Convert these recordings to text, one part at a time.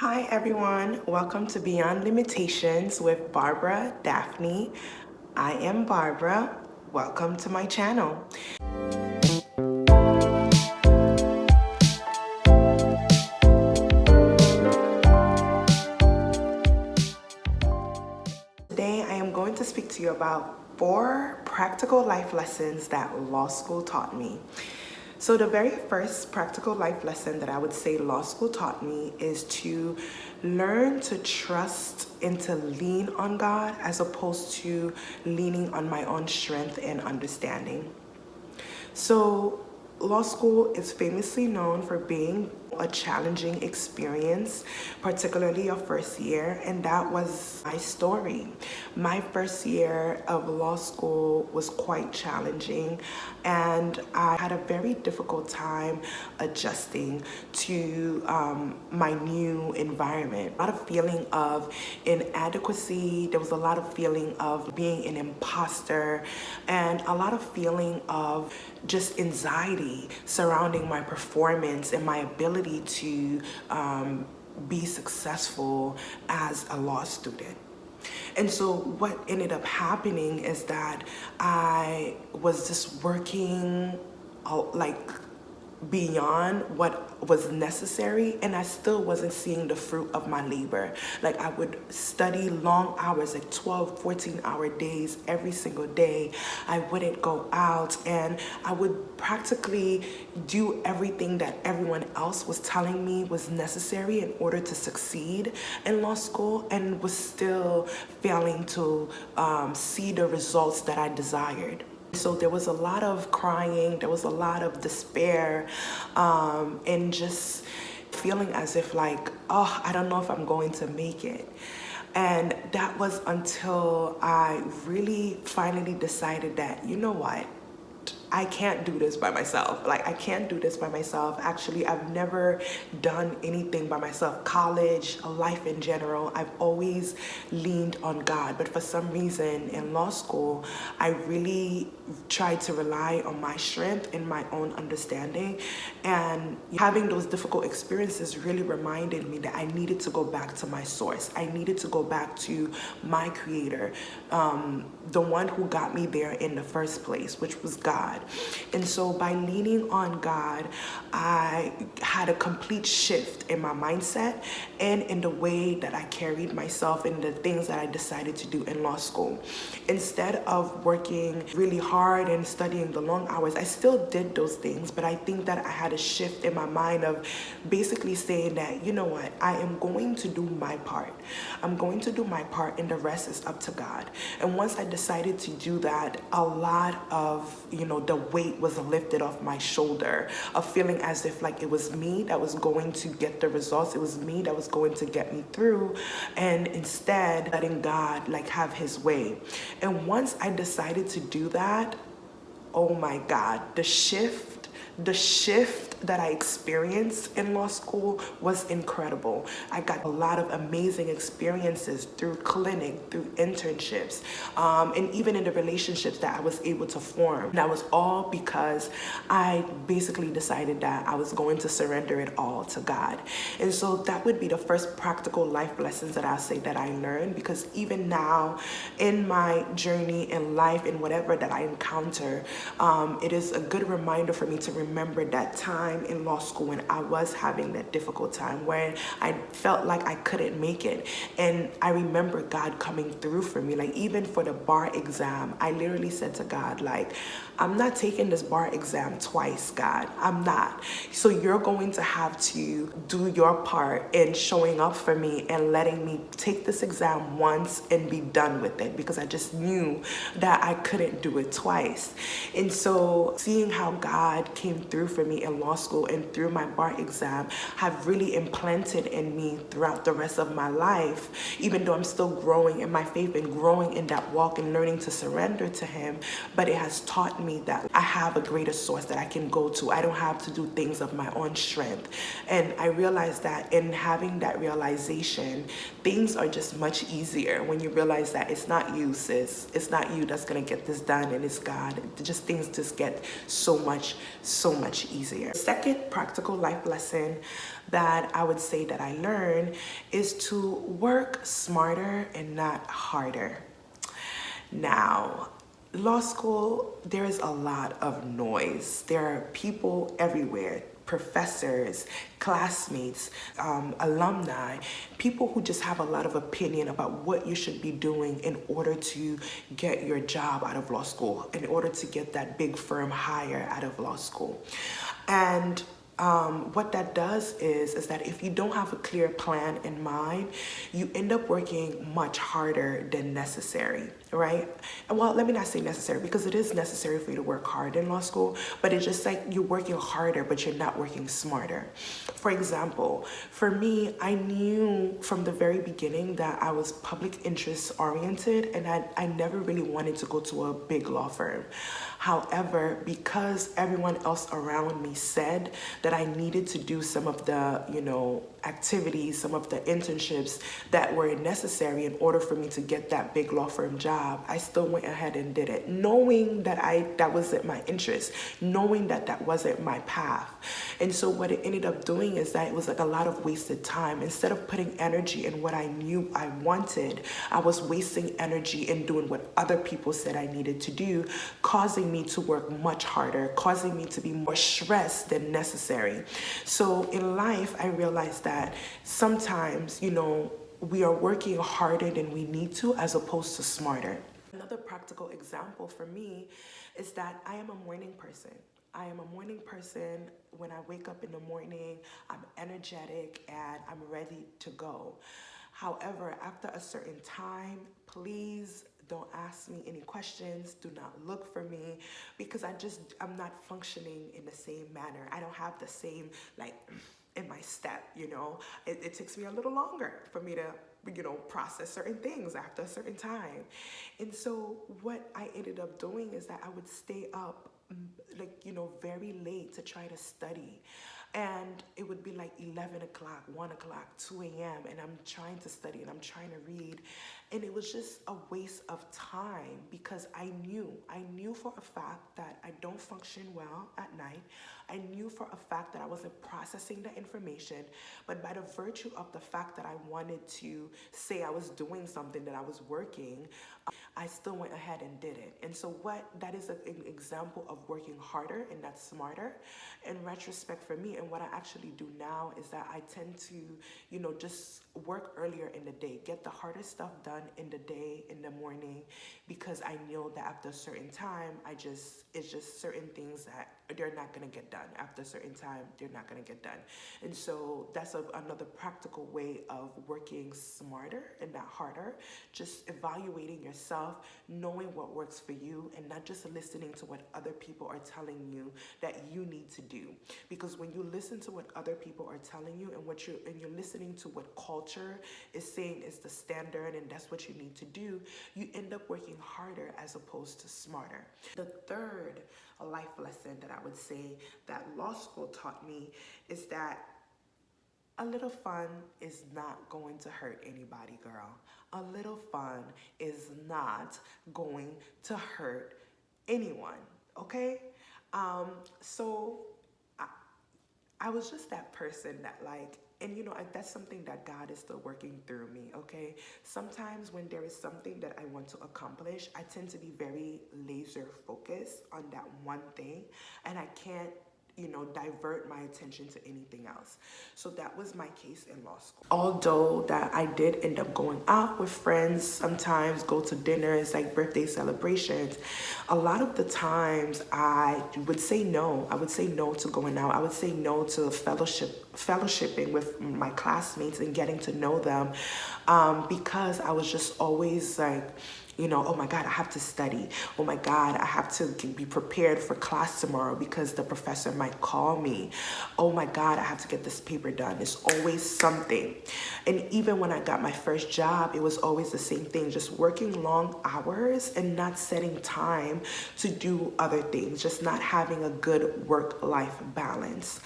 Hi everyone, welcome to Beyond Limitations with Barbara Daphne. I am Barbara. Welcome to my channel. Today I am going to speak to you about 4 practical life lessons that law school taught me. So the very first practical life lesson that I would say law school taught me is to learn to trust and to lean on God as opposed to leaning on my own strength and understanding. So law school is famously known for being a challenging experience, particularly your first year, and that was my story. My first year of law school was quite challenging, and I had a very difficult time adjusting to my new environment. A lot of feeling of inadequacy, there was a lot of feeling of being an imposter, and a lot of feeling of just anxiety surrounding my performance and my ability to be successful as a law student. And so what ended up happening is that I was just working like beyond what was necessary, and I still wasn't seeing the fruit of my labor. Like I would study long hours, like 12, 14-hour days every single day. I wouldn't go out, and I would practically do everything that everyone else was telling me was necessary in order to succeed in law school, and was still failing to see the results that I desired. So there was a lot of crying, there was a lot of despair, and just feeling as if like, oh, I don't know if I'm going to make it. And that was until I really finally decided that, you know what? I can't do this by myself. Like I can't do this by myself. Actually, I've never done anything by myself. College, life in general, I've always leaned on God. But for some reason in law school, I really tried to rely on my strength and my own understanding. And having those difficult experiences really reminded me that I needed to go back to my source. I needed to go back to my creator, the one who got me there in the first place, which was God. And so by leaning on God, I had a complete shift in my mindset and in the way that I carried myself and the things that I decided to do in law school. Instead of working really hard and studying the long hours, I still did those things, but I think that I had a shift in my mind of basically saying that, you know what, I am going to do my part. I'm going to do my part, and the rest is up to God. And once I decided to do that, a lot of, the weight was lifted off my shoulder of feeling as if like it was me that was going to get the results. It was me that was going to get me through, and instead letting God like have his way. And once I decided to do that, oh my God, the shift that I experienced in law school was incredible. I got a lot of amazing experiences through clinic, through internships, and even in the relationships that I was able to form. That was all because I basically decided that I was going to surrender it all to God. And so that would be the first practical life lessons that I'll say that I learned, because even now in my journey in life and whatever that I encounter, it is a good reminder for me to remember that time in law school when I was having that difficult time, where I felt like I couldn't make it. And I remember God coming through for me. Like even for the bar exam, I literally said to God, like, I'm not taking this bar exam twice, God. I'm not. So you're going to have to do your part in showing up for me and letting me take this exam once and be done with it, because I just knew that I couldn't do it twice. And so seeing how God came through for me in law school and through my bar exam have really implanted in me throughout the rest of my life, even though I'm still growing in my faith and growing in that walk and learning to surrender to him. But it has taught me that I have a greater source that I can go to. I don't have to do things of my own strength. And I realized that in having that realization, things are just much easier when you realize that it's not you, sis. It's not you that's gonna get this done, and it's God. Just things just get so much easier. second practical life lesson that I would say that I learned is to work smarter and not harder. Now, law school, there is a lot of noise. There are people everywhere, professors, classmates, alumni, people who just have a lot of opinion about what you should be doing in order to get your job out of law school, in order to get that big firm hire out of law school. And what that does is that if you don't have a clear plan in mind, you end up working much harder than necessary, right? Well, let me not say necessary, because it is necessary for you to work hard in law school, but it's just like you're working harder, but you're not working smarter. For example, for me, I knew from the very beginning that I was public interest oriented, and I never really wanted to go to a big law firm. However, because everyone else around me said that I needed to do some of the, activities, some of the internships that were necessary in order for me to get that big law firm job, I still went ahead and did it, knowing that that wasn't my interest, knowing that that wasn't my path. And so what it ended up doing is that it was like a lot of wasted time. Instead of putting energy in what I knew I wanted, I was wasting energy in doing what other people said I needed to do, causing me to work much harder, causing me to be more stressed than necessary. So in life, I realized that sometimes, we are working harder than we need to as opposed to smarter. Another practical example for me is that I am a morning person. I am a morning person. When I wake up in the morning, I'm energetic and I'm ready to go. However, after a certain time, please don't ask me any questions. Do not look for me, because I'm not functioning in the same manner. I don't have the same, in my step, it takes me a little longer for me to, process certain things after a certain time. And so what I ended up doing is that I would stay up very late to try to study. And it would be like 11 o'clock, 1 o'clock, 2 a.m. And I'm trying to study and I'm trying to read. And it was just a waste of time, because I knew for a fact that I don't function well at night. I knew for a fact that I wasn't processing the information. But by the virtue of the fact that I wanted to say I was doing something, that I was working, I still went ahead and did it. And so that is an example of working harder and not smarter. In retrospect for me, and what I actually do now is that I tend to, just work earlier in the day, get the harder stuff done in the day, in the morning, because I know that after a certain time, it's just certain things that they're not gonna get done. After a certain time, they're not gonna get done. And so that's another practical way of working smarter and not harder, just evaluating yourself, knowing what works for you, and not just listening to what other people are telling you that you need to do. Because when you listen to what other people are telling you, and you're listening to what culture is saying is the standard and that's what you need to do, you end up working harder as opposed to smarter. The third life lesson that I would say that law school taught me is that a little fun is not going to hurt anybody, girl. A little fun is not going to hurt anyone, okay? So I was just that person that and that's something that God is still working through me, okay? Sometimes when there is something that I want to accomplish, I tend to be very laser focused on that one thing, and I can't divert my attention to anything else. So that was my case in law school. Although that I did end up going out with friends, sometimes go to dinners, like birthday celebrations, a lot of the times I would say no. I would say no to going out. I would say no to fellowshipping with my classmates and getting to know them, because I was just always like, oh my God, I have to study. Oh my God, I have to be prepared for class tomorrow because the professor might call me. Oh my God, I have to get this paper done. It's always something. And even when I got my first job, it was always the same thing, just working long hours and not setting time to do other things, just not having a good work-life balance.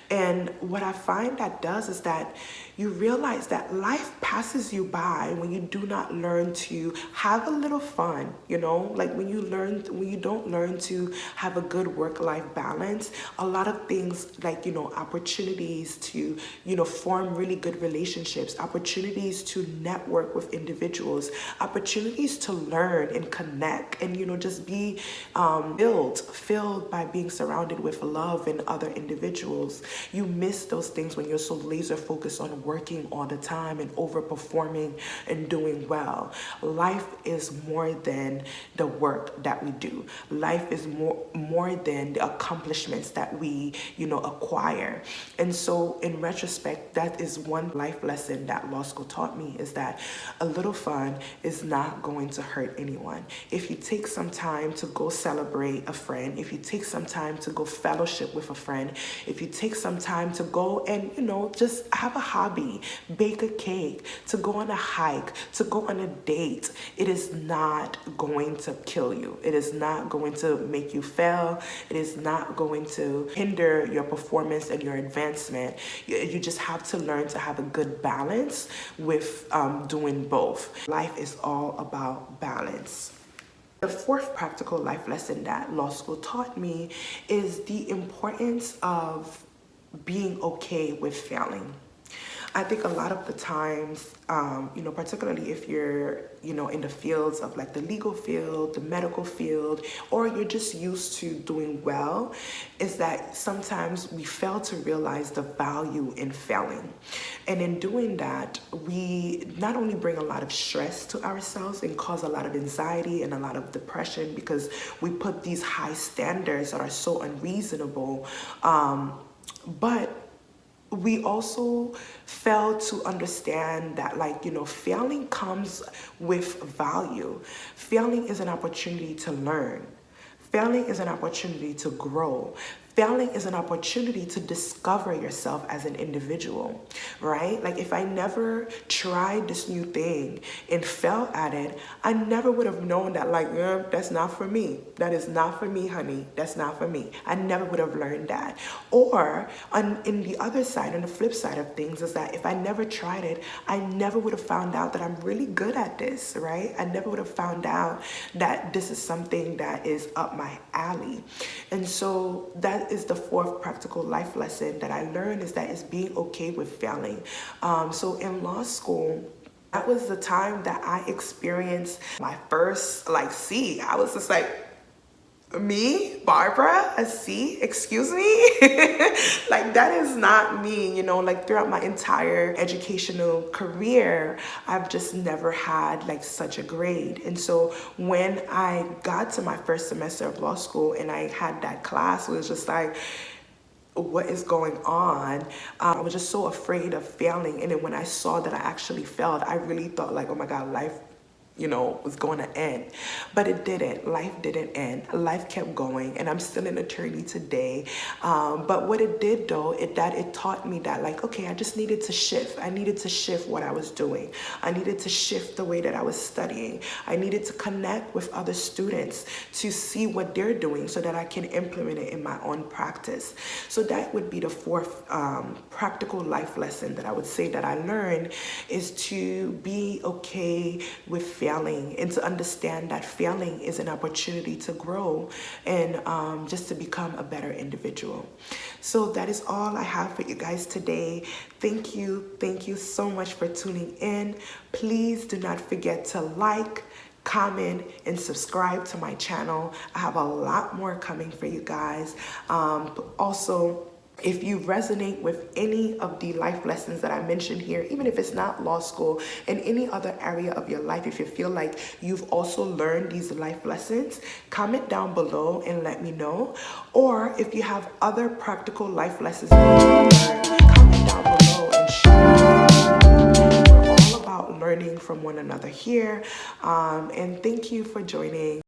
And what I find that does is that, you realize that life passes you by when you do not learn to have a little fun, like when you don't learn to have a good work-life balance. A lot of things like, opportunities to, form really good relationships, opportunities to network with individuals, opportunities to learn and connect and, just be filled by being surrounded with love and other individuals. You miss those things when you're so laser focused on working all the time and overperforming and doing well. Life is more than the work that we do. Life is more than the accomplishments that we, acquire. And so in retrospect, that is one life lesson that law school taught me, is that a little fun is not going to hurt anyone. If you take some time to go celebrate a friend, if you take some time to go fellowship with a friend, if you take some time to go and, just have a hobby, bake a cake, to go on a hike, to go on a date, it is not going to kill you. It is not going to make you fail. It is not going to hinder your performance and your advancement. You just have to learn to have a good balance with doing both. Life is all about balance. The fourth practical life lesson that law school taught me is the importance of being okay with failing. I think a lot of the times, particularly if you're, in the fields of like the legal field, the medical field, or you're just used to doing well, is that sometimes we fail to realize the value in failing. And in doing that, we not only bring a lot of stress to ourselves and cause a lot of anxiety and a lot of depression because we put these high standards that are so unreasonable, but we also fail to understand that, failing comes with value. Failing is an opportunity to learn. Failing is an opportunity to grow. Failing is an opportunity to discover yourself as an individual, right? Like if I never tried this new thing and fell at it, I never would have known that that's not for me. That is not for me, honey. That's not for me. I never would have learned that. Or in the other side, on the flip side of things, is that if I never tried it, I never would have found out that I'm really good at this, right? I never would have found out that this is something that is up my alley. And so that is the fourth practical life lesson that I learned, is that it's being okay with failing. So in law school, that was the time that I experienced my first C. I was just like, me, Barbara, a C, excuse me? That is not me, throughout my entire educational career, I've just never had such a grade. And so when I got to my first semester of law school and I had that class, it was just like, what is going on? I was just so afraid of failing. And then when I saw that I actually failed, I really thought oh my God, life was going to end. But it didn't. Life didn't end. Life kept going, and I'm still an attorney today. But what it did though, it taught me that okay, I just needed to shift. I needed to shift what I was doing. I needed to shift the way that I was studying. I needed to connect with other students to see what they're doing so that I can implement it in my own practice. So that would be the fourth practical life lesson that I would say that I learned, is to be okay with failing and to understand that failing is an opportunity to grow and just to become a better individual. So that is all I have for you guys today. Thank you so much for tuning in. Please do not forget to like, comment, and subscribe to my channel. I have a lot more coming for you guys. Also, if you resonate with any of the life lessons that I mentioned here, even if it's not law school, in any other area of your life, if you feel like you've also learned these life lessons, comment down below and let me know. Or if you have other practical life lessons that you learned, comment down below and share. We're all about learning from one another here. And thank you for joining.